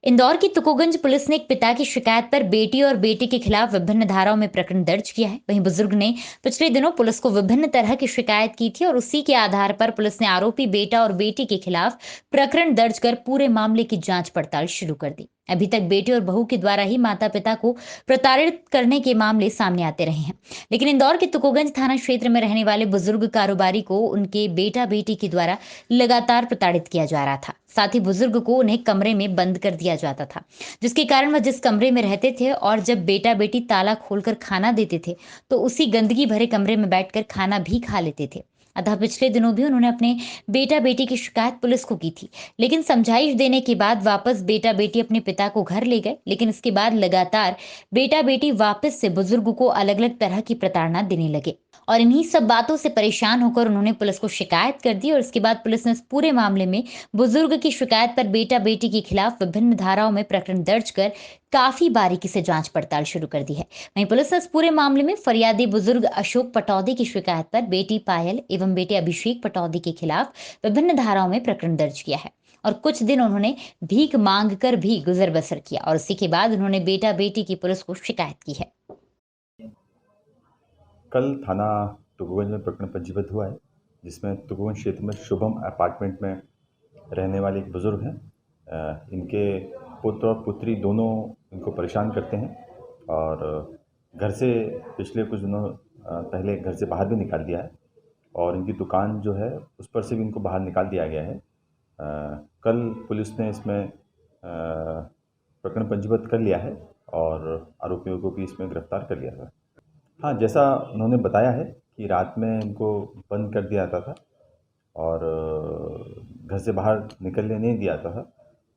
इंदौर की तुकोगंज पुलिस ने एक पिता की शिकायत पर बेटी और बेटे के खिलाफ विभिन्न धाराओं में प्रकरण दर्ज किया है। वहीं बुजुर्ग ने पिछले दिनों पुलिस को विभिन्न तरह की शिकायत की थी और उसी के आधार पर पुलिस ने आरोपी बेटा और बेटी के खिलाफ प्रकरण दर्ज कर पूरे मामले की जांच पड़ताल शुरू कर दी। अभी तक बेटे और बहू के द्वारा ही माता पिता को प्रताड़ित करने के मामले सामने आते रहे हैं, लेकिन इंदौर के तुकोगंज थाना क्षेत्र में रहने वाले बुजुर्ग कारोबारी को उनके बेटा बेटी के द्वारा लगातार प्रताड़ित किया जा रहा था। साथ ही बुजुर्ग को उन्हें कमरे में बंद कर दिया जाता था, जिसके कारण वह जिस कमरे में रहते थे और जब बेटा बेटी ताला खोलकर खाना देते थे तो उसी गंदगी भरे कमरे में बैठकर खाना भी खा लेते थे। अतः पिछले दिनों भी उन्होंने अपने बेटा बेटी की शिकायत पुलिस को की थी, लेकिन समझाइश देने के बाद वापस बेटा बेटी अपने पिता को घर ले गए। लेकिन इसके बाद लगातार बेटा बेटी वापस से बुजुर्ग को अलग अलग तरह की प्रताड़ना देने लगे और इन्हीं सब बातों से परेशान होकर उन्होंने पुलिस को शिकायत कर दी और इसके बाद पुलिस ने इस पूरे मामले में बुजुर्ग की शिकायत पर बेटा बेटी के खिलाफ विभिन्न धाराओं में प्रकरण दर्ज कर काफी बारीकी से जांच पड़ताल शुरू कर दी है। वहीं पुलिस ने इस पूरे मामले में फरियादी बुजुर्ग अशोक पटौदी की शिकायत पर बेटी पायल एवं बेटे अभिषेक पटौदी के खिलाफ विभिन्न धाराओं में प्रकरण दर्ज किया है और कुछ दिन उन्होंने भीख मांग कर भी गुजर बसर किया और इसी के बाद उन्होंने बेटा बेटी की पुलिस को शिकायत की है। कल थाना तुकोगंज में प्रकरण पंजीबद्ध हुआ है, जिसमें तुकोगंज क्षेत्र में शुभम अपार्टमेंट में रहने वाले एक बुज़ुर्ग हैं। इनके पुत्र और पुत्री दोनों इनको परेशान करते हैं और घर से पिछले कुछ दिनों पहले घर से बाहर भी निकाल दिया है और इनकी दुकान जो है उस पर से भी इनको बाहर निकाल दिया गया है। कल पुलिस ने इसमें प्रकरण पंजीबद्ध कर लिया है और आरोपियों को भी इसमें गिरफ्तार कर लिया है। हाँ, जैसा उन्होंने बताया है कि रात में इनको बंद कर दिया जाता था और घर से बाहर निकलने नहीं दिया जाता था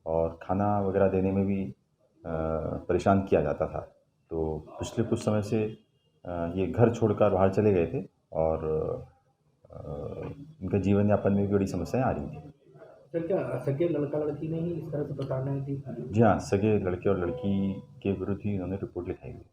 और खाना वगैरह देने में भी परेशान किया जाता था। तो पिछले कुछ समय से ये घर छोड़कर बाहर चले गए थे और इनका जीवन यापन में भी बड़ी समस्याएं आ रही थी। सर, क्या सगे लड़का-लड़की ने ही इस तरह से प्रताड़ना की थी? जी हाँ, सगे लड़के और लड़की के विरुद्ध ही इन्होंने रिपोर्ट लिखाई है।